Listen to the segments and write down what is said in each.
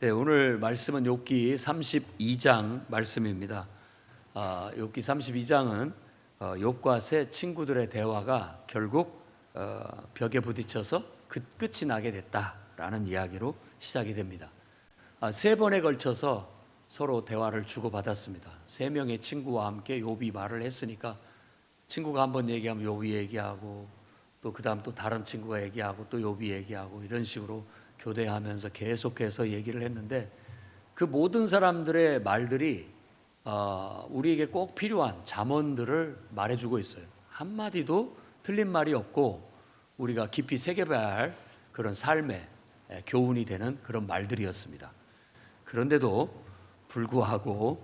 네, 오늘 말씀은 욥기 32장 말씀입니다. 욥기 32장은 욥과 세 친구들의 대화가 결국 벽에 부딪혀서 끝이 나게 됐다라는 이야기로 시작이 됩니다. 세 번에 걸쳐서 서로 대화를 주고받았습니다. 세 명의 친구와 함께 욥이 말을 했으니까 친구가 한 번 얘기하면 욥이 얘기하고 또 그다음 또 다른 친구가 얘기하고 또 욥이 얘기하고 이런 식으로 교대하면서 계속해서 얘기를 했는데 그 모든 사람들의 말들이 우리에게 꼭 필요한 잠언들을 말해주고 있어요. 한마디도 틀린 말이 없고 우리가 깊이 새겨봐야 할 그런 삶의 교훈이 되는 그런 말들이었습니다. 그런데도 불구하고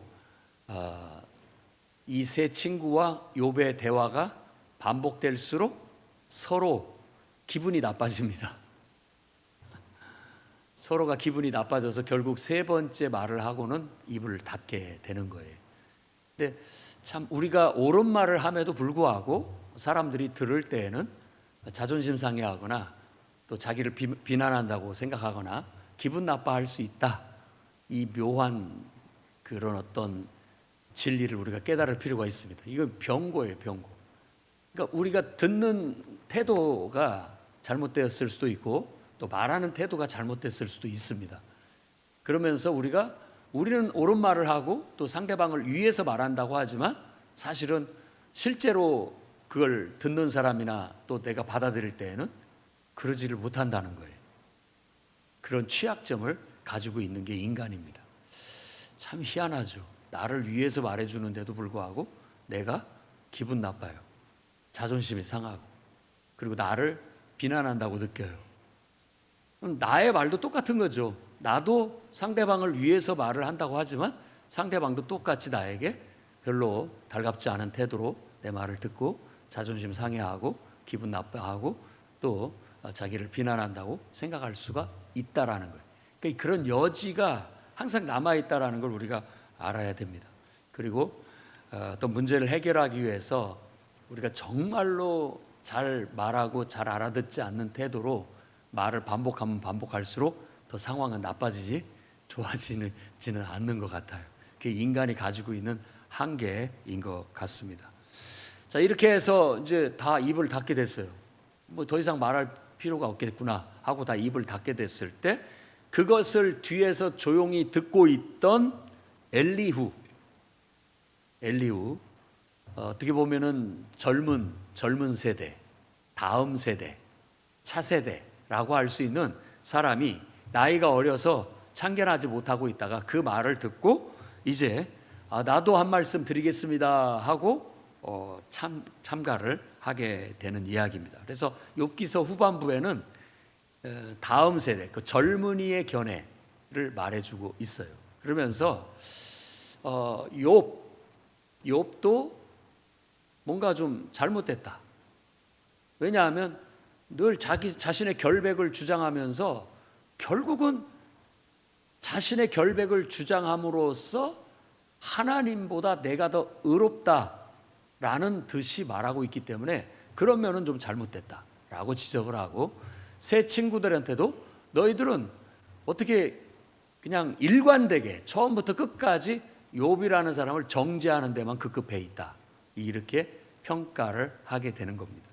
이 세 친구와 욥의 대화가 반복될수록 서로 기분이 나빠집니다. 서로가 기분이 나빠져서 결국 세 번째 말을 하고는 입을 닫게 되는 거예요. 근데 참 우리가 옳은 말을 함에도 불구하고 사람들이 들을 때에는 자존심 상해하거나 또 자기를 비난한다고 생각하거나 기분 나빠할 수 있다. 이 묘한 그런 어떤 진리를 우리가 깨달을 필요가 있습니다. 이건 병고예요, 병고. 그러니까 우리가 듣는 태도가 잘못되었을 수도 있고 또 말하는 태도가 잘못됐을 수도 있습니다. 그러면서 우리는 옳은 말을 하고 또 상대방을 위해서 말한다고 하지만 사실은 실제로 그걸 듣는 사람이나 또 내가 받아들일 때에는 그러지를 못한다는 거예요. 그런 취약점을 가지고 있는 게 인간입니다. 참 희한하죠. 나를 위해서 말해주는데도 불구하고 내가 기분 나빠요. 자존심이 상하고 그리고 나를 비난한다고 느껴요. 나의 말도 똑같은 거죠. 나도 상대방을 위해서 말을 한다고 하지만 상대방도 똑같이 나에게 별로 달갑지 않은 태도로 내 말을 듣고 자존심 상해하고 기분 나빠하고 또 자기를 비난한다고 생각할 수가 있다라는 거예요. 그러니까 그런 여지가 항상 남아있다라는 걸 우리가 알아야 됩니다. 그리고 어떤 문제를 해결하기 위해서 우리가 정말로 잘 말하고 잘 알아듣지 않는 태도로 말을 반복하면 반복할수록 더 상황은 나빠지지 좋아지지는 않는 것 같아요. 그게 인간이 가지고 있는 한계인 것 같습니다. 자, 이렇게 해서 이제 다 입을 닫게 됐어요. 뭐 더 이상 말할 필요가 없겠구나 하고 다 입을 닫게 됐을 때 그것을 뒤에서 조용히 듣고 있던 엘리후 어떻게 보면은 젊은 세대, 다음 세대, 차세대라고 할 수 있는 사람이 나이가 어려서 참견하지 못하고 있다가 그 말을 듣고 이제 나도 한 말씀 드리겠습니다 하고 참가를 하게 되는 이야기입니다. 그래서 욥기서 후반부에는 다음 세대, 그 젊은이의 견해를 말해주고 있어요. 그러면서 욥도 뭔가 좀 잘못됐다. 왜냐하면 늘 자신의 결백을 주장하면서 결국은 자신의 결백을 주장함으로써 하나님보다 내가 더 의롭다라는 듯이 말하고 있기 때문에 그런 면은 좀 잘못됐다라고 지적을 하고 새 친구들한테도 너희들은 어떻게 그냥 일관되게 처음부터 끝까지 욥이라는 사람을 정죄하는 데만 급급해 있다. 이렇게 평가를 하게 되는 겁니다.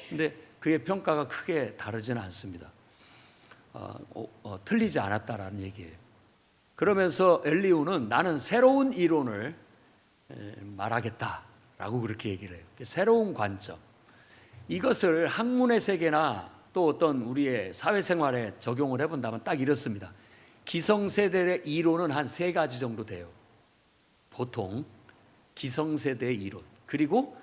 근데 그의 평가가 크게 다르지는 않습니다. 틀리지 않았다라는 얘기예요. 그러면서 엘리후는 나는 새로운 이론을 말하겠다라고 그렇게 얘기를 해요. 새로운 관점. 이것을 학문의 세계나 또 어떤 우리의 사회생활에 적용을 해본다면 딱 이렇습니다. 기성세대의 이론은 한 세 가지 정도 돼요. 보통 기성세대의 이론. 그리고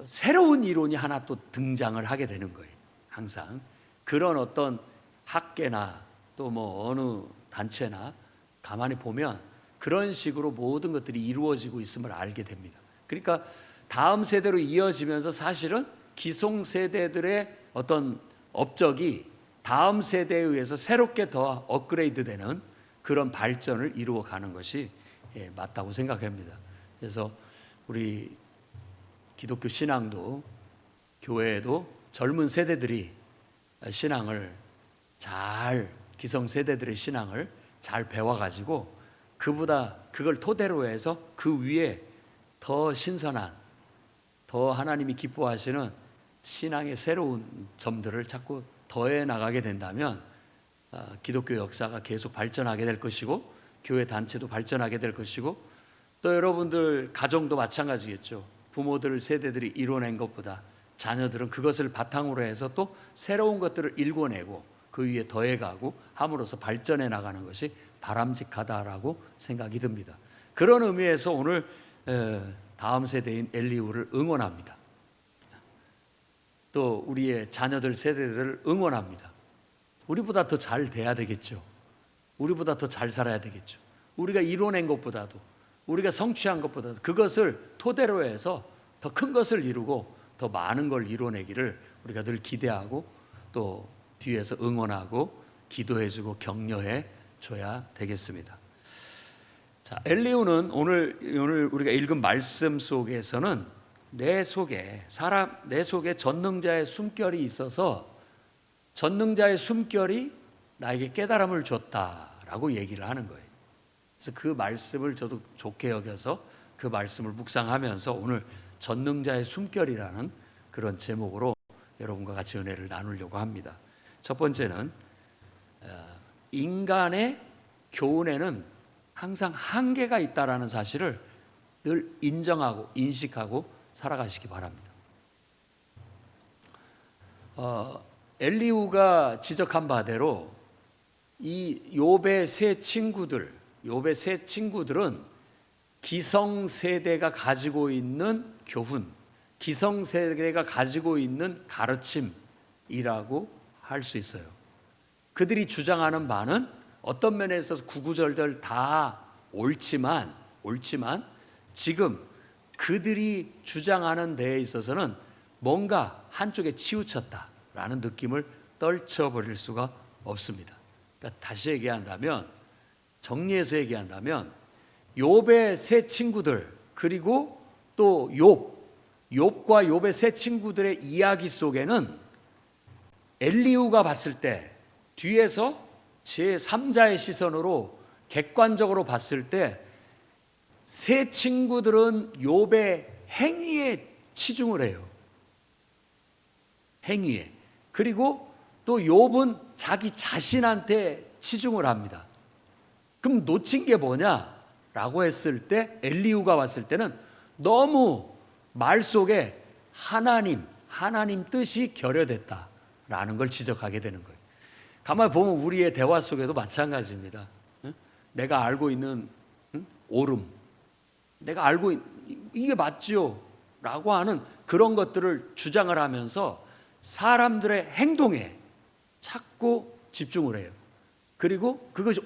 새로운 이론이 하나 또 등장을 하게 되는 거예요. 항상 그런 어떤 학계나 또 뭐 어느 단체나 가만히 보면 그런 식으로 모든 것들이 이루어지고 있음을 알게 됩니다. 그러니까 다음 세대로 이어지면서 사실은 기성세대들의 어떤 업적이 다음 세대에 의해서 새롭게 더 업그레이드되는 그런 발전을 이루어가는 것이 맞다고 생각합니다. 그래서 우리 기독교 신앙도 교회에도 젊은 세대들이 신앙을 기성세대들의 신앙을 잘 배워가지고 그보다 그걸 토대로 해서 그 위에 더 신선한, 더 하나님이 기뻐하시는 신앙의 새로운 점들을 자꾸 더해 나가게 된다면 기독교 역사가 계속 발전하게 될 것이고, 교회 단체도 발전하게 될 것이고, 또 여러분들 가정도 마찬가지겠죠. 부모들 세대들이 이뤄낸 것보다 자녀들은 그것을 바탕으로 해서 또 새로운 것들을 일궈내고 그 위에 더해가고 함으로써 발전해 나가는 것이 바람직하다라고 생각이 듭니다. 그런 의미에서 오늘 다음 세대인 엘리후를 응원합니다. 또 우리의 자녀들 세대들을 응원합니다. 우리보다 더 잘 돼야 되겠죠. 우리보다 더 잘 살아야 되겠죠. 우리가 이뤄낸 것보다도, 우리가 성취한 것보다도 그것을 토대로 해서 더 큰 것을 이루고 더 많은 걸 이뤄내기를 우리가 늘 기대하고 또 뒤에서 응원하고 기도해주고 격려해 줘야 되겠습니다. 자, 엘리후는 오늘 우리가 읽은 말씀 속에서는 내 속에 전능자의 숨결이 있어서 전능자의 숨결이 나에게 깨달음을 줬다라고 얘기를 하는 거예요. 그래서 그 말씀을 저도 좋게 여겨서 그 말씀을 묵상하면서 오늘 전능자의 숨결이라는 그런 제목으로 여러분과 같이 은혜를 나누려고 합니다. 첫 번째는 인간의 교훈에는 항상 한계가 있다라는 사실을 늘 인정하고 인식하고 살아가시기 바랍니다. 엘리후가 지적한 바대로 이 욥의 세 친구들은 기성세대가 가지고 있는 교훈, 기성세대가 가지고 있는 가르침이라고 할 수 있어요. 그들이 주장하는 바는 어떤 면에 있어서 구구절절 다 옳지만 지금 그들이 주장하는 데에 있어서는 뭔가 한쪽에 치우쳤다라는 느낌을 떨쳐버릴 수가 없습니다. 그러니까 다시 얘기한다면, 정리해서 얘기한다면 욥의 세 친구들, 그리고 또 욥과 욥의 세 친구들의 이야기 속에는 엘리후가 봤을 때, 뒤에서 제3자의 시선으로 객관적으로 봤을 때 세 친구들은 욥의 행위에 치중을 해요. 행위에. 그리고 또 욥은 자기 자신한테 치중을 합니다. 그럼 놓친 게 뭐냐라고 했을 때 엘리후가 봤을 때는 너무 말 속에 하나님 뜻이 결여됐다라는 걸 지적하게 되는 거예요. 가만히 보면 우리의 대화 속에도 마찬가지입니다. 내가 알고 있는 옳음, 내가 알고 이게 맞지요? 라고 하는 그런 것들을 주장을 하면서 사람들의 행동에 자꾸 집중을 해요. 그리고 그것이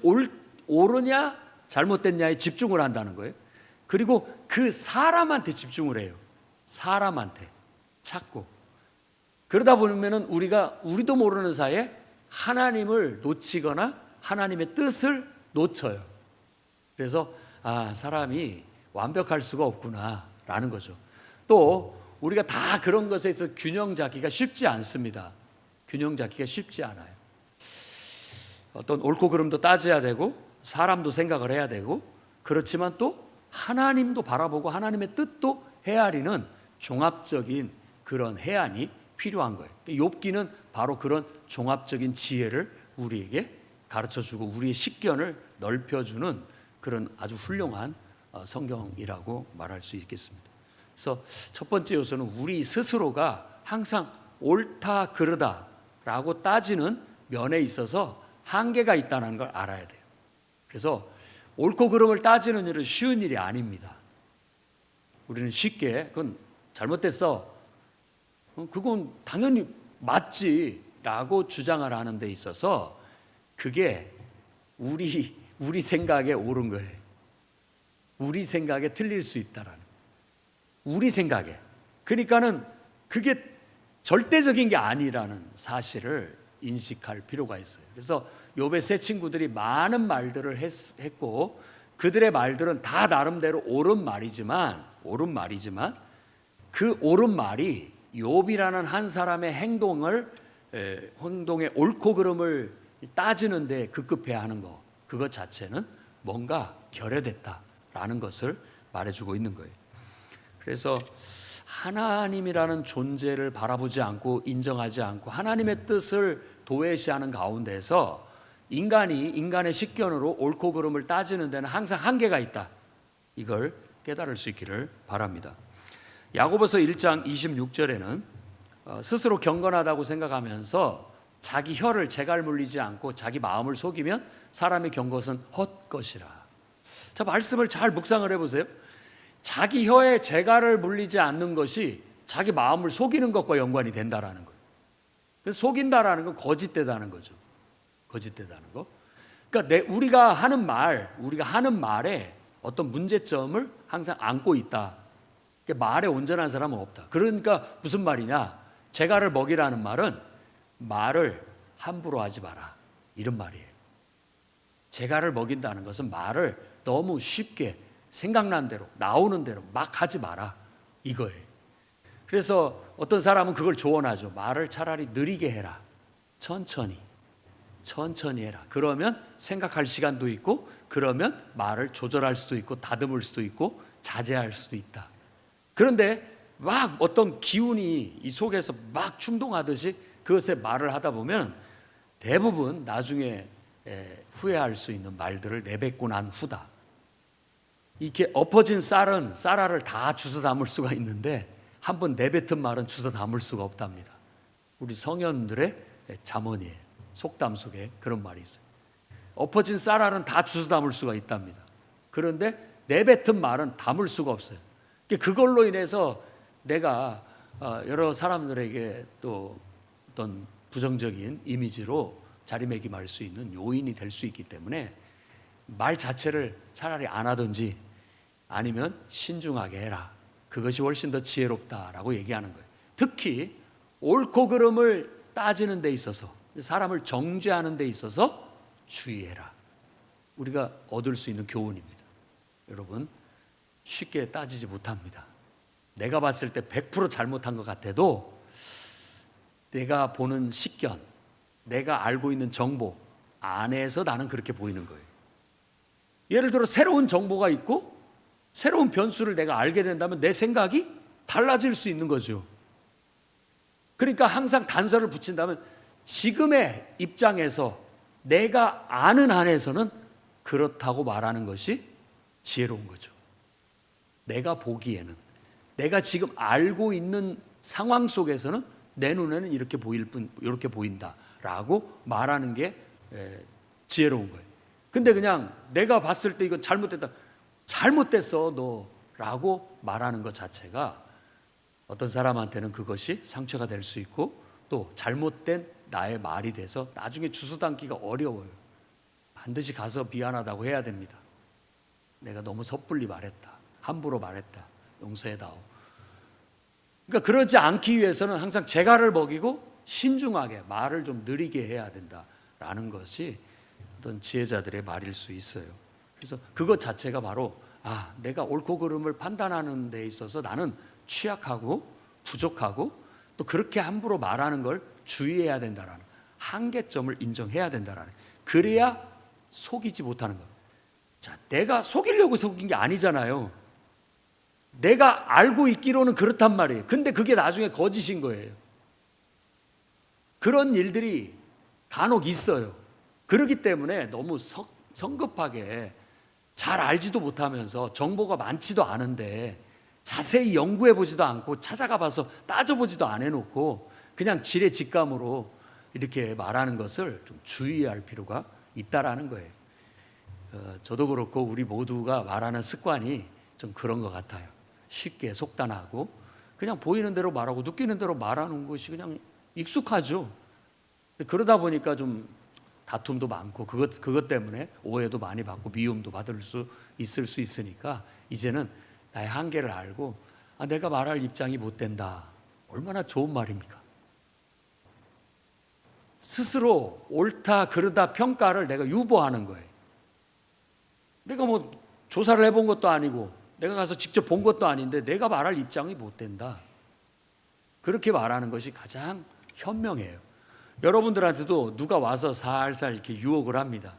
옳으냐 잘못됐냐에 집중을 한다는 거예요. 그리고 그 사람한테 집중을 해요. 사람한테 자꾸. 그러다 보면은 우리도 모르는 사이에 하나님을 놓치거나 하나님의 뜻을 놓쳐요. 그래서 사람이 완벽할 수가 없구나라는 거죠. 또 우리가 다 그런 것에 있어서 균형 잡기가 쉽지 않습니다. 균형 잡기가 쉽지 않아요. 어떤 옳고 그름도 따져야 되고 사람도 생각을 해야 되고, 그렇지만 또 하나님도 바라보고 하나님의 뜻도 헤아리는 종합적인 그런 해안이 필요한 거예요. 욥기는 바로 그런 종합적인 지혜를 우리에게 가르쳐주고 우리의 식견을 넓혀주는 그런 아주 훌륭한 성경이라고 말할 수 있겠습니다. 그래서 첫 번째 요소는 우리 스스로가 항상 옳다 그르다라고 따지는 면에 있어서 한계가 있다는 걸 알아야 돼요. 그래서 옳고 그름을 따지는 일은 쉬운 일이 아닙니다. 우리는 쉽게 그건 잘못됐어, 그건 당연히 맞지라고 주장을 하는 데 있어서 그게 우리 생각에 옳은 거예요. 우리 생각에 틀릴 수 있다라는, 우리 생각에. 그러니까는 그게 절대적인 게 아니라는 사실을 인식할 필요가 있어요. 그래서 욥의 세 친구들이 많은 말들을 했고 그들의 말들은 다 나름대로 옳은 말이지만 그 옳은 말이 욥이라는 한 사람의 행동의 옳고 그름을 따지는데 급급해야 하는 거, 그것 자체는 뭔가 결여됐다라는 것을 말해주고 있는 거예요. 그래서 하나님이라는 존재를 바라보지 않고 인정하지 않고 하나님의 뜻을 도외시하는 가운데서 인간이 인간의 식견으로 옳고 그름을 따지는 데는 항상 한계가 있다. 이걸 깨달을 수 있기를 바랍니다. 야고보서 1장 26절에는 스스로 경건하다고 생각하면서 자기 혀를 재갈 물리지 않고 자기 마음을 속이면 사람의 경것은 헛것이라. 자, 말씀을 잘 묵상을 해보세요. 자기 혀에 재갈을 물리지 않는 것이 자기 마음을 속이는 것과 연관이 된다라는 거예요. 그래서 속인다라는 건 거짓되다는 거죠. 거짓되다는 거. 그러니까 우리가 하는 말에 어떤 문제점을 항상 안고 있다. 말에 온전한 사람은 없다. 그러니까 무슨 말이냐? 재갈을 먹이라는 말은 말을 함부로 하지 마라. 이런 말이에요. 재갈을 먹인다는 것은 말을 너무 쉽게 생각난 대로 나오는 대로 막 하지 마라. 이거예요. 그래서 어떤 사람은 그걸 조언하죠. 말을 차라리 느리게 해라. 천천히 해라. 그러면 생각할 시간도 있고 그러면 말을 조절할 수도 있고 다듬을 수도 있고 자제할 수도 있다. 그런데 막 어떤 기운이 이 속에서 막 충동하듯이 그것에 말을 하다 보면 대부분 나중에 후회할 수 있는 말들을 내뱉고 난 후다. 이렇게 엎어진 쌀알을 다 주워 담을 수가 있는데 한번 내뱉은 말은 주워 담을 수가 없답니다. 우리 성현들의 잠언이에요. 속담 속에 그런 말이 있어요. 엎어진 쌀알은 다 주워 담을 수가 있답니다. 그런데 내뱉은 말은 담을 수가 없어요. 그걸로 인해서 내가 여러 사람들에게 또 어떤 부정적인 이미지로 자리매김할 수 있는 요인이 될 수 있기 때문에 말 자체를 차라리 안 하든지 아니면 신중하게 해라. 그것이 훨씬 더 지혜롭다라고 얘기하는 거예요. 특히 옳고 그름을 따지는 데 있어서 사람을 정죄하는 데 있어서 주의해라. 우리가 얻을 수 있는 교훈입니다. 여러분, 쉽게 따지지 못합니다. 내가 봤을 때 100% 잘못한 것 같아도 내가 보는 식견, 내가 알고 있는 정보 안에서 나는 그렇게 보이는 거예요. 예를 들어 새로운 정보가 있고 새로운 변수를 내가 알게 된다면 내 생각이 달라질 수 있는 거죠. 그러니까 항상 단서를 붙인다면 지금의 입장에서 내가 아는 한에서는 그렇다고 말하는 것이 지혜로운 거죠. 내가 보기에는, 내가 지금 알고 있는 상황 속에서는 내 눈에는 이렇게 이렇게 보인다라고 말하는 게 지혜로운 거예요. 근데 그냥 내가 봤을 때 이건 잘못됐어 너라고 말하는 것 자체가 어떤 사람한테는 그것이 상처가 될 수 있고 또 잘못된 나의 말이 돼서 나중에 주워담기가 어려워요. 반드시 가서 미안하다고 해야 됩니다. 내가 너무 섣불리 말했다. 함부로 말했다. 용서해다오. 그러니까 그러지 않기 위해서는 항상 재갈을 먹이고 신중하게 말을 좀 느리게 해야 된다라는 것이 어떤 지혜자들의 말일 수 있어요. 그래서 그것 자체가 바로 내가 옳고 그름을 판단하는 데 있어서 나는 취약하고 부족하고 또 그렇게 함부로 말하는 걸 주의해야 된다라는 한계점을 인정해야 된다라는, 그래야 속이지 못하는 것. 자, 내가 속이려고 속인 게 아니잖아요. 내가 알고 있기로는 그렇단 말이에요. 근데 그게 나중에 거짓인 거예요. 그런 일들이 간혹 있어요. 그렇기 때문에 너무 성급하게 잘 알지도 못하면서 정보가 많지도 않은데 자세히 연구해 보지도 않고 찾아가 봐서 따져보지도 안 해놓고 그냥 지레직감으로 이렇게 말하는 것을 좀 주의할 필요가 있다라는 거예요. 저도 그렇고 우리 모두가 말하는 습관이 좀 그런 것 같아요. 쉽게 속단하고 그냥 보이는 대로 말하고 느끼는 대로 말하는 것이 그냥 익숙하죠. 그러다 보니까 좀 다툼도 많고 그것 때문에 오해도 많이 받고 미움도 받을 수 있을 수 있으니까 이제는 나의 한계를 알고 내가 말할 입장이 못 된다. 얼마나 좋은 말입니까? 스스로 옳다 그르다 평가를 내가 유보하는 거예요. 내가 뭐 조사를 해본 것도 아니고 내가 가서 직접 본 것도 아닌데 내가 말할 입장이 못 된다. 그렇게 말하는 것이 가장 현명해요. 여러분들한테도 누가 와서 살살 이렇게 유혹을 합니다.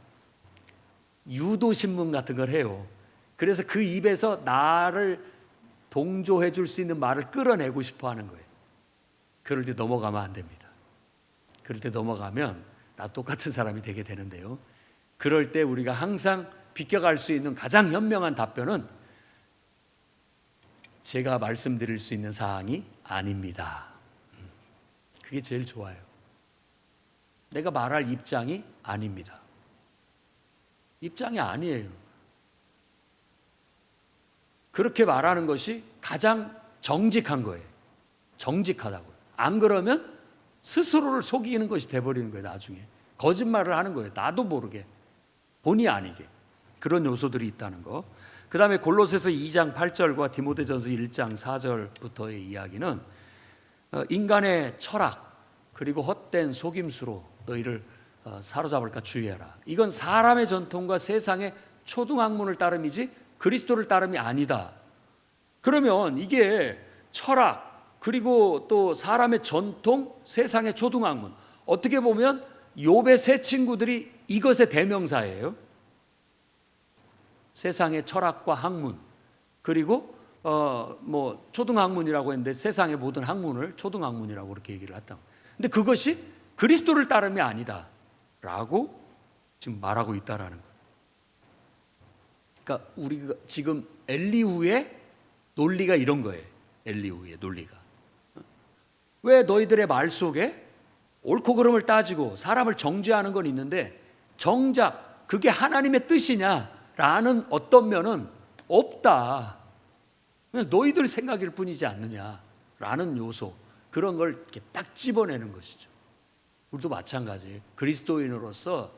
유도신문 같은 걸 해요. 그래서 그 입에서 나를 동조해 줄 수 있는 말을 끌어내고 싶어 하는 거예요. 그럴 때 넘어가면 안 됩니다. 그럴 때 넘어가면 나 똑같은 사람이 되게 되는데요. 그럴 때 우리가 항상 비껴갈 수 있는 가장 현명한 답변은 제가 말씀드릴 수 있는 사항이 아닙니다. 그게 제일 좋아요. 내가 말할 입장이 아닙니다. 입장이 아니에요. 그렇게 말하는 것이 가장 정직한 거예요. 정직하다고요. 안 그러면 스스로를 속이는 것이 돼버리는 거예요. 나중에 거짓말을 하는 거예요. 나도 모르게, 본의 아니게. 그런 요소들이 있다는 거. 그 다음에 골로새서 2장 8절과 디모데전서 1장 4절부터의 이야기는 인간의 철학 그리고 헛된 속임수로 너희를 사로잡을까 주의해라. 이건 사람의 전통과 세상의 초등학문을 따름이지 그리스도를 따름이 아니다. 그러면 이게 철학 그리고 또 사람의 전통, 세상의 초등학문, 어떻게 보면 욥의 세 친구들이 이것의 대명사예요. 세상의 철학과 학문, 그리고 초등학문이라고 했는데 세상의 모든 학문을 초등학문이라고 그렇게 얘기를 했다. 근데 그것이 그리스도를 따름이 아니다라고 지금 말하고 있다라는 거예요. 그러니까 우리가 지금 엘리후의 논리가 이런 거예요. 엘리후의 논리가. 왜 너희들의 말 속에 옳고 그름을 따지고 사람을 정죄하는 건 있는데 정작 그게 하나님의 뜻이냐라는 어떤 면은 없다. 그냥 너희들 생각일 뿐이지 않느냐라는 요소, 그런 걸 이렇게 딱 집어내는 것이죠. 우리도 마찬가지예요. 그리스도인으로서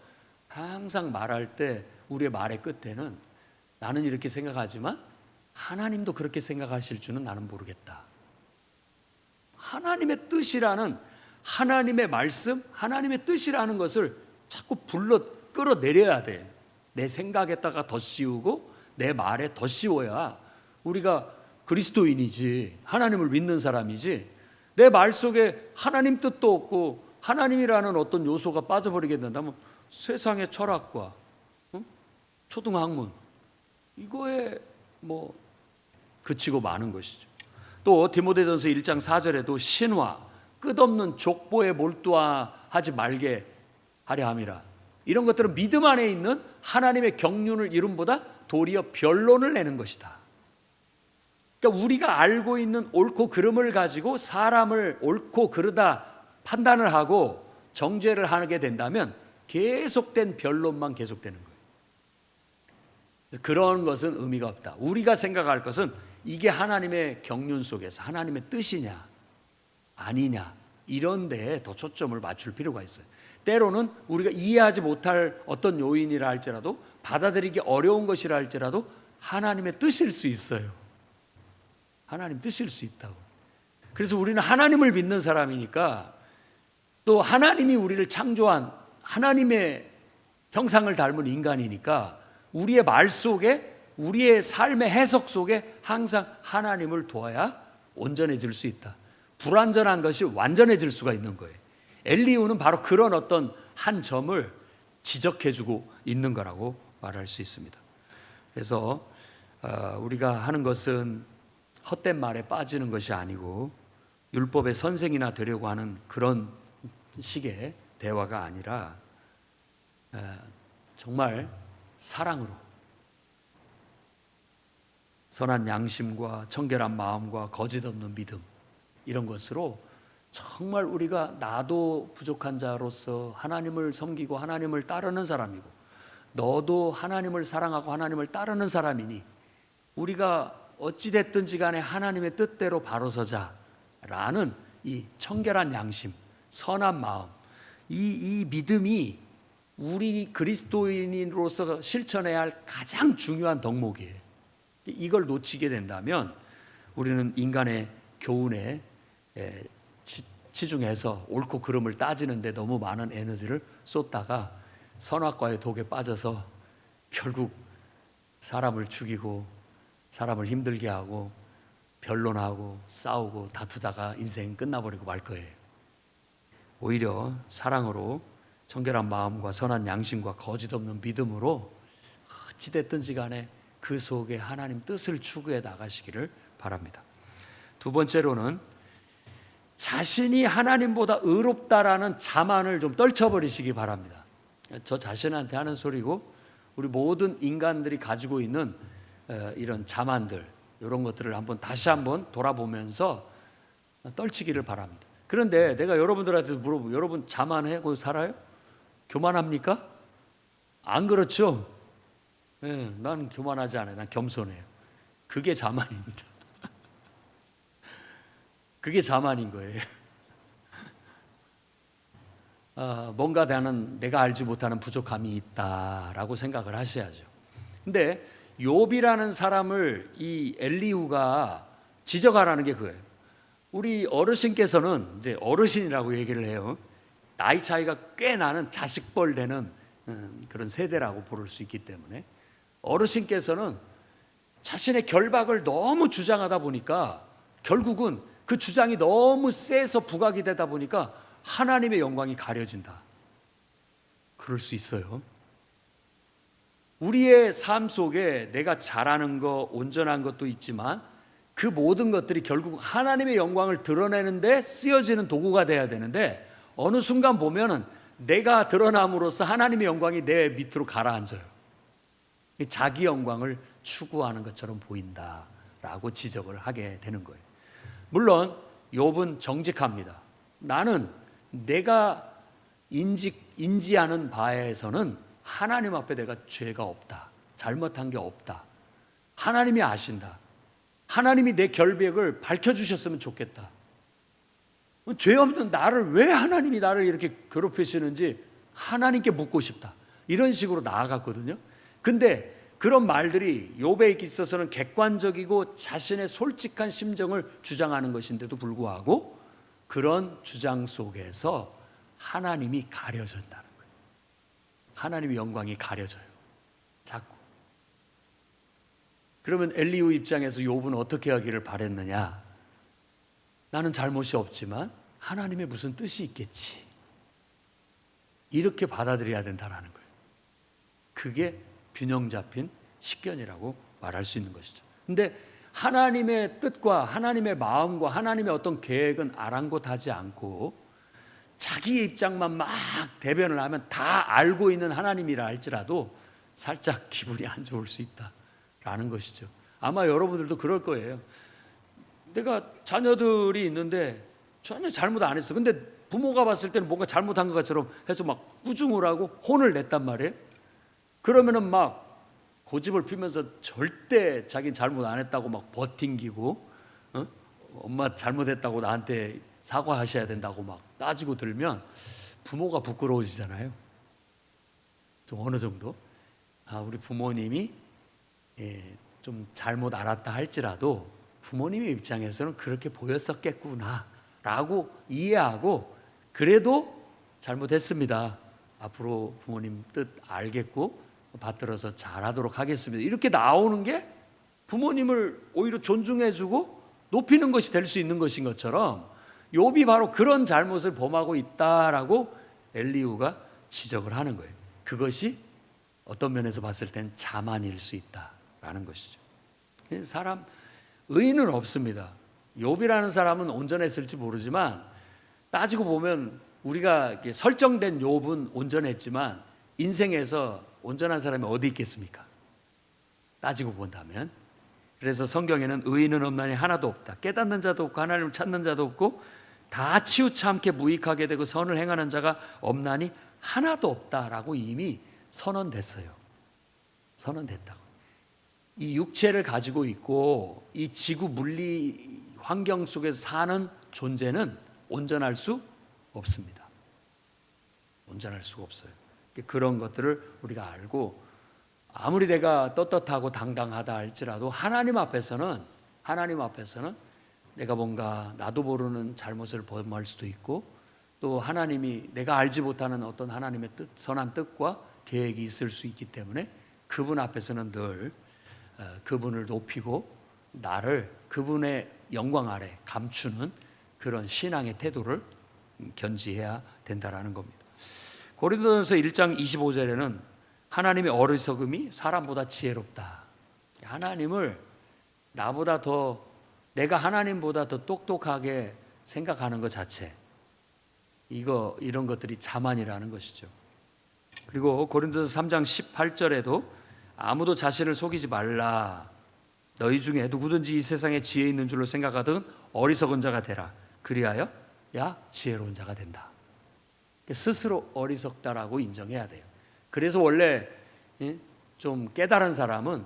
항상 말할 때 우리의 말의 끝에는 나는 이렇게 생각하지만 하나님도 그렇게 생각하실 줄은 나는 모르겠다. 하나님의 뜻이라는, 하나님의 말씀, 하나님의 뜻이라는 것을 자꾸 끌어내려야 돼. 내 생각에다가 더 씌우고 내 말에 더 씌워야 우리가 그리스도인이지, 하나님을 믿는 사람이지. 내 말 속에 하나님 뜻도 없고 하나님이라는 어떤 요소가 빠져버리게 된다면 세상의 철학과 초등학문 이거에 그치고 마는 것이죠. 또 디모데전서 1장 4절에도 신화, 끝없는 족보에 몰두하지 말게 하려 함이라. 이런 것들은 믿음 안에 있는 하나님의 경륜을 이름보다 도리어 변론을 내는 것이다. 그러니까 우리가 알고 있는 옳고 그름을 가지고 사람을 옳고 그르다 판단을 하고 정죄를 하게 된다면 계속된 변론만 계속되는 거예요. 그런 것은 의미가 없다. 우리가 생각할 것은 이게 하나님의 경륜 속에서 하나님의 뜻이냐 아니냐 이런 데에 더 초점을 맞출 필요가 있어요. 때로는 우리가 이해하지 못할 어떤 요인이라 할지라도, 받아들이기 어려운 것이라 할지라도 하나님의 뜻일 수 있어요. 하나님 뜻일 수 있다고. 그래서 우리는 하나님을 믿는 사람이니까, 또 하나님이 우리를 창조한 하나님의 형상을 닮은 인간이니까 우리의 말 속에, 우리의 삶의 해석 속에 항상 하나님을 두어야 온전해질 수 있다. 불완전한 것이 완전해질 수가 있는 거예요. 엘리후는 바로 그런 어떤 한 점을 지적해주고 있는 거라고 말할 수 있습니다. 그래서 우리가 하는 것은 헛된 말에 빠지는 것이 아니고 율법의 선생이나 되려고 하는 그런 식의 대화가 아니라 정말 사랑으로, 선한 양심과 청결한 마음과 거짓 없는 믿음, 이런 것으로 정말 우리가 나도 부족한 자로서 하나님을 섬기고 하나님을 따르는 사람이고 너도 하나님을 사랑하고 하나님을 따르는 사람이니 우리가 어찌됐든지 간에 하나님의 뜻대로 바로 서자라는 이 청결한 양심, 선한 마음, 이 믿음이 우리 그리스도인으로서 실천해야 할 가장 중요한 덕목이에요. 이걸 놓치게 된다면 우리는 인간의 교훈에 치중해서 옳고 그름을 따지는데 너무 많은 에너지를 쏟다가 선악과의 독에 빠져서 결국 사람을 죽이고 사람을 힘들게 하고 변론하고 싸우고 다투다가 인생 끝나버리고 말 거예요. 오히려 사랑으로, 청결한 마음과 선한 양심과 거짓 없는 믿음으로 어찌됐든지 간에 그 속에 하나님 뜻을 추구해 나가시기를 바랍니다. 두 번째로는 자신이 하나님보다 의롭다라는 자만을 좀 떨쳐버리시기 바랍니다. 저 자신한테 하는 소리고 우리 모든 인간들이 가지고 있는 이런 자만들, 이런 것들을 다시 한번 돌아보면서 떨치기를 바랍니다. 그런데 내가 여러분들한테 물어보면 여러분 자만하고 살아요? 교만합니까? 안 그렇죠? 네, 난 교만하지 않아요. 난 겸손해요. 그게 자만입니다. 그게 자만인 거예요. 뭔가 나는 내가 알지 못하는 부족함이 있다라고 생각을 하셔야죠. 근데 욥이라는 사람을 이 엘리후가 지적하라는 게 그거예요. 우리 어르신께서는 이제 어르신이라고 얘기를 해요. 나이 차이가 꽤 나는 자식뻘 되는 그런 세대라고 부를 수 있기 때문에 어르신께서는 자신의 결박을 너무 주장하다 보니까 결국은 그 주장이 너무 세서 부각이 되다 보니까 하나님의 영광이 가려진다. 그럴 수 있어요. 우리의 삶 속에 내가 잘하는 거, 온전한 것도 있지만 그 모든 것들이 결국 하나님의 영광을 드러내는데 쓰여지는 도구가 돼야 되는데 어느 순간 보면은 내가 드러남으로써 하나님의 영광이 내 밑으로 가라앉아요. 자기 영광을 추구하는 것처럼 보인다라고 지적을 하게 되는 거예요. 물론 욥은 정직합니다. 나는 내가 인지하는 바에서는 하나님 앞에 내가 죄가 없다. 잘못한 게 없다. 하나님이 아신다. 하나님이 내 결백을 밝혀주셨으면 좋겠다. 죄 없는 나를 왜 하나님이 나를 이렇게 괴롭히시는지 하나님께 묻고 싶다. 이런 식으로 나아갔거든요. 근데 그런 말들이 욥에 있어서는 객관적이고 자신의 솔직한 심정을 주장하는 것인데도 불구하고 그런 주장 속에서 하나님이 가려진다는 거예요. 하나님의 영광이 가려져요. 자꾸. 그러면 엘리후 입장에서 욥은 어떻게 하기를 바랬느냐? 나는 잘못이 없지만 하나님의 무슨 뜻이 있겠지. 이렇게 받아들여야 된다는 거예요. 그게 균형 잡힌 식견이라고 말할 수 있는 것이죠. 근데 하나님의 뜻과 하나님의 마음과 하나님의 어떤 계획은 아랑곳하지 않고 자기의 입장만 막 대변을 하면 다 알고 있는 하나님이라 할지라도 살짝 기분이 안 좋을 수 있다라는 것이죠. 아마 여러분들도 그럴 거예요. 내가 자녀들이 있는데 전혀 잘못 안 했어. 근데 부모가 봤을 때는 뭔가 잘못한 것처럼 해서 막 꾸중을 하고 혼을 냈단 말이에요. 그러면은 막 고집을 피면서 절대 자기는 잘못 안 했다고 막 버팅기고 엄마 잘못했다고 나한테 사과하셔야 된다고 막 따지고 들면 부모가 부끄러워지잖아요. 좀 어느 정도 우리 부모님이 좀 잘못 알았다 할지라도 부모님의 입장에서는 그렇게 보였었겠구나 라고 이해하고 그래도 잘못했습니다. 앞으로 부모님 뜻 알겠고 받들어서 잘하도록 하겠습니다. 이렇게 나오는 게 부모님을 오히려 존중해주고 높이는 것이 될 수 있는 것인 것처럼 욥이 바로 그런 잘못을 범하고 있다라고 엘리후가 지적을 하는 거예요. 그것이 어떤 면에서 봤을 땐 자만일 수 있다라는 것이죠. 사람 의인은 없습니다. 욥이라는 사람은 온전했을지 모르지만 따지고 보면 우리가 설정된 욥은 온전했지만 인생에서 온전한 사람이 어디 있겠습니까? 따지고 본다면. 그래서 성경에는 의인은 없나니 하나도 없다. 깨닫는 자도 없고 하나님을 찾는 자도 없고 다 치우참게 무익하게 되고 선을 행하는 자가 없나니 하나도 없다라고 이미 선언됐어요. 선언됐다고. 이 육체를 가지고 있고 이 지구 물리 환경 속에서 사는 존재는 온전할 수 없습니다. 온전할 수가 없어요. 그런 것들을 우리가 알고 아무리 내가 떳떳하고 당당하다 할지라도 하나님 앞에서는 내가 뭔가 나도 모르는 잘못을 범할 수도 있고 또 하나님이 내가 알지 못하는 어떤 하나님의 뜻, 선한 뜻과 계획이 있을 수 있기 때문에 그분 앞에서는 늘 그분을 높이고 나를 그분의 영광 아래 감추는 그런 신앙의 태도를 견지해야 된다라는 겁니다. 고린도전서 1장 25절에는 하나님의 어리석음이 사람보다 지혜롭다. 하나님을 나보다 더, 내가 하나님보다 더 똑똑하게 생각하는 것 자체, 이런 것들이 자만이라는 것이죠. 그리고 고린도서 3장 18절에도 아무도 자신을 속이지 말라. 너희 중에 누구든지 이 세상에 지혜 있는 줄로 생각하든 어리석은 자가 되라. 그리하여 지혜로운 자가 된다. 스스로 어리석다라고 인정해야 돼요. 그래서 원래 좀 깨달은 사람은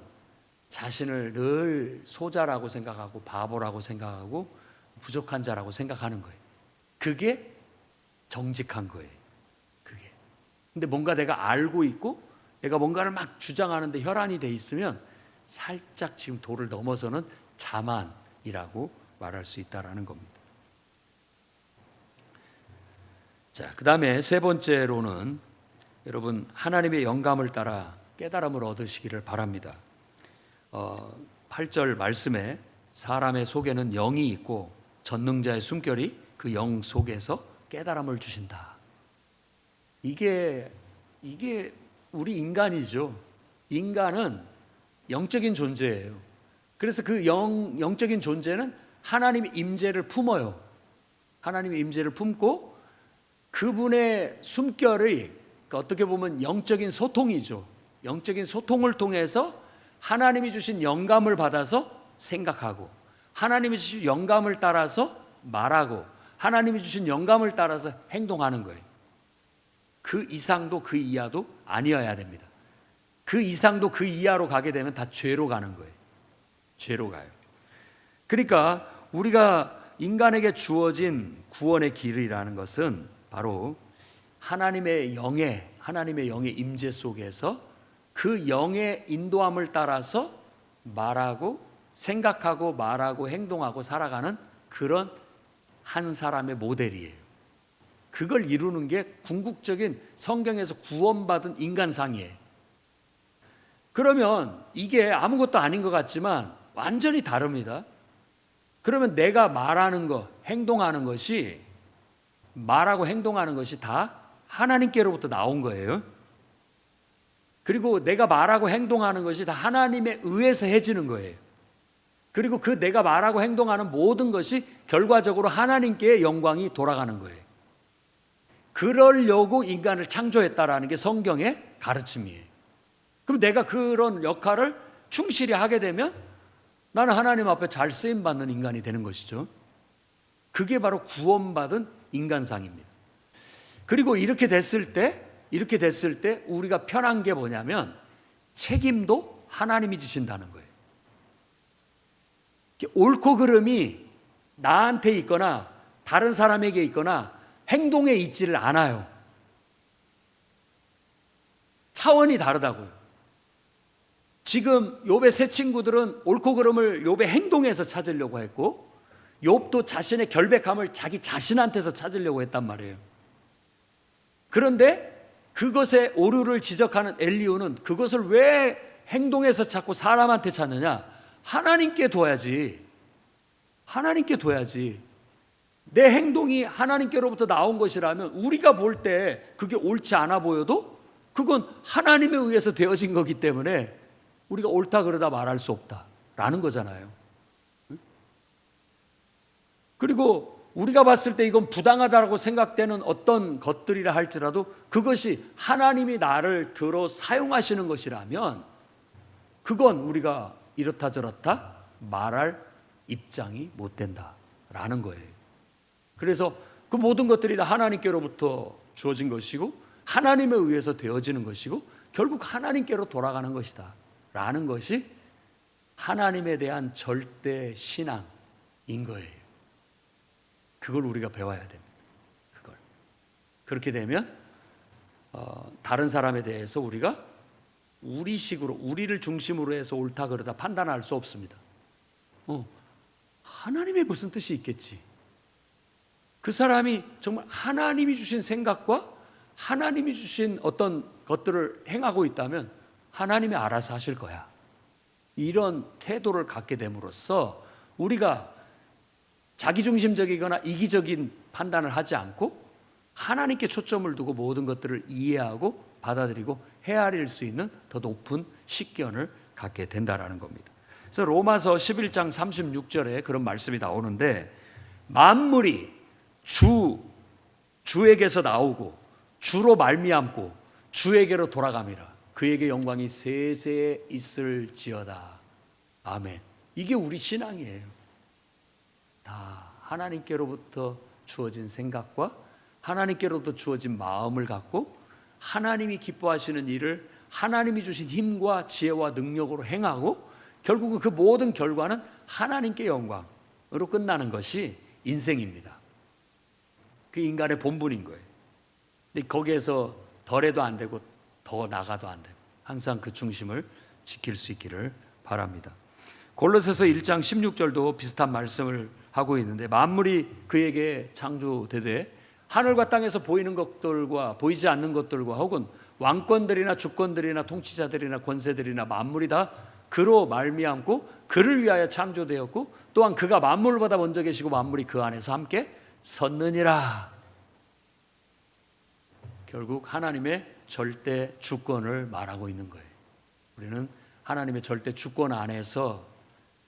자신을 늘 소자라고 생각하고 바보라고 생각하고 부족한 자라고 생각하는 거예요. 그게 정직한 거예요. 그게. 근데 뭔가 내가 알고 있고 내가 뭔가를 막 주장하는데 혈안이 돼 있으면 살짝 지금 도를 넘어서는 자만이라고 말할 수 있다라는 겁니다. 자, 그다음에 세 번째로는 여러분 하나님의 영감을 따라 깨달음을 얻으시기를 바랍니다. 8절 말씀에 사람의 속에는 영이 있고 전능자의 숨결이 그 영 속에서 깨달음을 주신다. 이게 우리 인간이죠. 인간은 영적인 존재예요. 그래서 그 영적인 존재는 하나님의 임재를 품어요. 하나님의 임재를 품고 그분의 숨결이 어떻게 보면 영적인 소통이죠. 영적인 소통을 통해서 하나님이 주신 영감을 받아서 생각하고 하나님이 주신 영감을 따라서 말하고 하나님이 주신 영감을 따라서 행동하는 거예요. 그 이상도 그 이하도 아니어야 됩니다. 그 이상도 그 이하로 가게 되면 다 죄로 가는 거예요. 죄로 가요. 그러니까 우리가 인간에게 주어진 구원의 길이라는 것은 바로 하나님의 영의 임재 속에서 그 영의 인도함을 따라서 말하고 생각하고 말하고 행동하고 살아가는 그런 한 사람의 모델이에요. 그걸 이루는 게 궁극적인 성경에서 구원받은 인간상이에요. 그러면 이게 아무것도 아닌 것 같지만 완전히 다릅니다. 그러면 내가 말하는 것, 행동하는 것이 말하고 행동하는 것이 다 하나님께로부터 나온 거예요. 그리고 내가 말하고 행동하는 것이 다 하나님에 의해서 해지는 거예요. 그리고 그 내가 말하고 행동하는 모든 것이 결과적으로 하나님께 영광이 돌아가는 거예요. 그러려고 인간을 창조했다라는 게 성경의 가르침이에요. 그럼 내가 그런 역할을 충실히 하게 되면 나는 하나님 앞에 잘 쓰임받는 인간이 되는 것이죠. 그게 바로 구원받은 인간상입니다. 그리고 이렇게 됐을 때 우리가 편한 게 뭐냐면 책임도 하나님이 지신다는 거예요. 옳고 그름이 나한테 있거나 다른 사람에게 있거나 행동에 있지를 않아요. 차원이 다르다고요. 지금 욥의 세 친구들은 옳고 그름을 욥의 행동에서 찾으려고 했고 욥도 자신의 결백함을 자기 자신한테서 찾으려고 했단 말이에요. 그런데 그것의 오류를 지적하는 엘리후는 그것을 왜 행동에서 찾고 사람한테 찾느냐? 하나님께 둬야지. 하나님께 둬야지. 내 행동이 하나님께로부터 나온 것이라면 우리가 볼 때 그게 옳지 않아 보여도 그건 하나님에 의해서 되어진 거기 때문에 우리가 옳다 그러다 말할 수 없다라는 거잖아요. 그리고 우리가 봤을 때 이건 부당하다고 생각되는 어떤 것들이라 할지라도 그것이 하나님이 나를 들어 사용하시는 것이라면 그건 우리가 이렇다 저렇다 말할 입장이 못 된다라는 거예요. 그래서 그 모든 것들이 다 하나님께로부터 주어진 것이고 하나님에 의해서 되어지는 것이고 결국 하나님께로 돌아가는 것이다 라는 것이 하나님에 대한 절대 신앙인 거예요. 그걸 우리가 배워야 됩니다. 그걸. 그렇게 되면 다른 사람에 대해서 우리가 우리식으로 우리를 중심으로 해서 옳다 그러다 판단할 수 없습니다. 하나님의 무슨 뜻이 있겠지. 그 사람이 정말 하나님이 주신 생각과 하나님이 주신 어떤 것들을 행하고 있다면 하나님이 알아서 하실 거야. 이런 태도를 갖게 됨으로써 우리가 자기중심적이거나 이기적인 판단을 하지 않고 하나님께 초점을 두고 모든 것들을 이해하고 받아들이고 헤아릴 수 있는 더 높은 식견을 갖게 된다라는 겁니다. 그래서 로마서 11장 36절에 그런 말씀이 나오는데, 만물이 주에게서 나오고 주로 말미암고 주에게로 돌아감이라. 그에게 영광이 세세에 있을지어다. 아멘. 이게 우리 신앙이에요. 다 하나님께로부터 주어진 생각과 하나님께로부터 주어진 마음을 갖고 하나님이 기뻐하시는 일을 하나님이 주신 힘과 지혜와 능력으로 행하고, 결국은 그 모든 결과는 하나님께 영광으로 끝나는 것이 인생입니다. 그 인간의 본분인 거예요. 근데 거기에서 덜해도 안 되고 더 나가도 안 되고 항상 그 중심을 지킬 수 있기를 바랍니다. 골로새서 1장 16절도 비슷한 말씀을 하고 있는데, 만물이 그에게 창조되되 하늘과 땅에서 보이는 것들과 보이지 않는 것들과 혹은 왕권들이나 주권들이나 통치자들이나 권세들이나 만물이 다 그로 말미암고 그를 위하여 창조되었고, 또한 그가 만물보다 먼저 계시고 만물이 그 안에서 함께 섰느니라. 결국 하나님의 절대 주권을 말하고 있는 거예요. 우리는 하나님의 절대 주권 안에서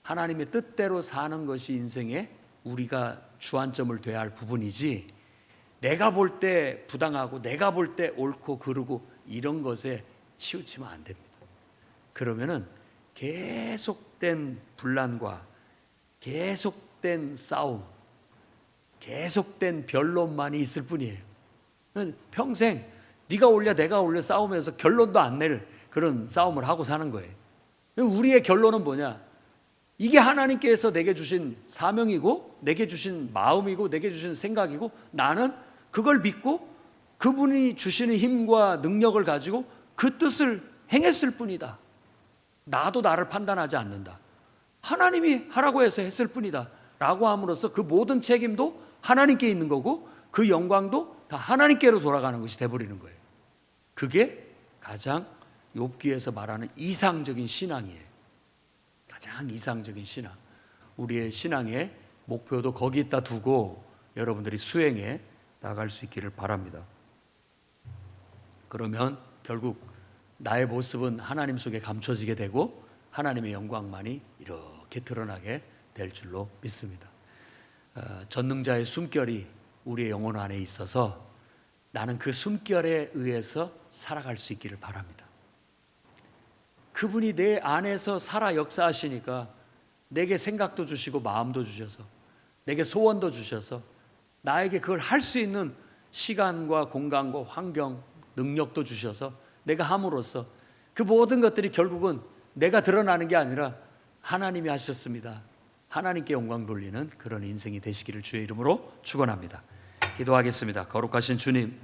하나님의 뜻대로 사는 것이 인생의 우리가 주안점을 둬야 할 부분이지, 내가 볼 때 부당하고 내가 볼 때 옳고 그르고 이런 것에 치우치면 안 됩니다. 그러면은 계속된 분란과 계속된 싸움, 계속된 변론만이 있을 뿐이에요. 평생 네가 올려 내가 올려 싸우면서 결론도 안 낼 그런 싸움을 하고 사는 거예요. 우리의 결론은 뭐냐? 이게 하나님께서 내게 주신 사명이고 내게 주신 마음이고 내게 주신 생각이고, 나는 그걸 믿고 그분이 주시는 힘과 능력을 가지고 그 뜻을 행했을 뿐이다. 나도 나를 판단하지 않는다. 하나님이 하라고 해서 했을 뿐이다 라고 함으로써 그 모든 책임도 하나님께 있는 거고 그 영광도 다 하나님께로 돌아가는 것이 돼버리는 거예요. 그게 가장 욥기에서 말하는 이상적인 신앙이에요. 가장 이상적인 신앙. 우리의 신앙의 목표도 거기에다 두고 여러분들이 수행해 나갈 수 있기를 바랍니다. 그러면 결국 나의 모습은 하나님 속에 감춰지게 되고 하나님의 영광만이 이렇게 드러나게 될 줄로 믿습니다. 전능자의 숨결이 우리의 영혼 안에 있어서 나는 그 숨결에 의해서 살아갈 수 있기를 바랍니다. 그분이 내 안에서 살아 역사하시니까 내게 생각도 주시고 마음도 주셔서 내게 소원도 주셔서 나에게 그걸 할 수 있는 시간과 공간과 환경, 능력도 주셔서 내가 함으로써 그 모든 것들이 결국은 내가 드러나는 게 아니라 하나님이 하셨습니다. 하나님께 영광 돌리는 그런 인생이 되시기를 주의 이름으로 축원합니다. 기도하겠습니다. 거룩하신 주님,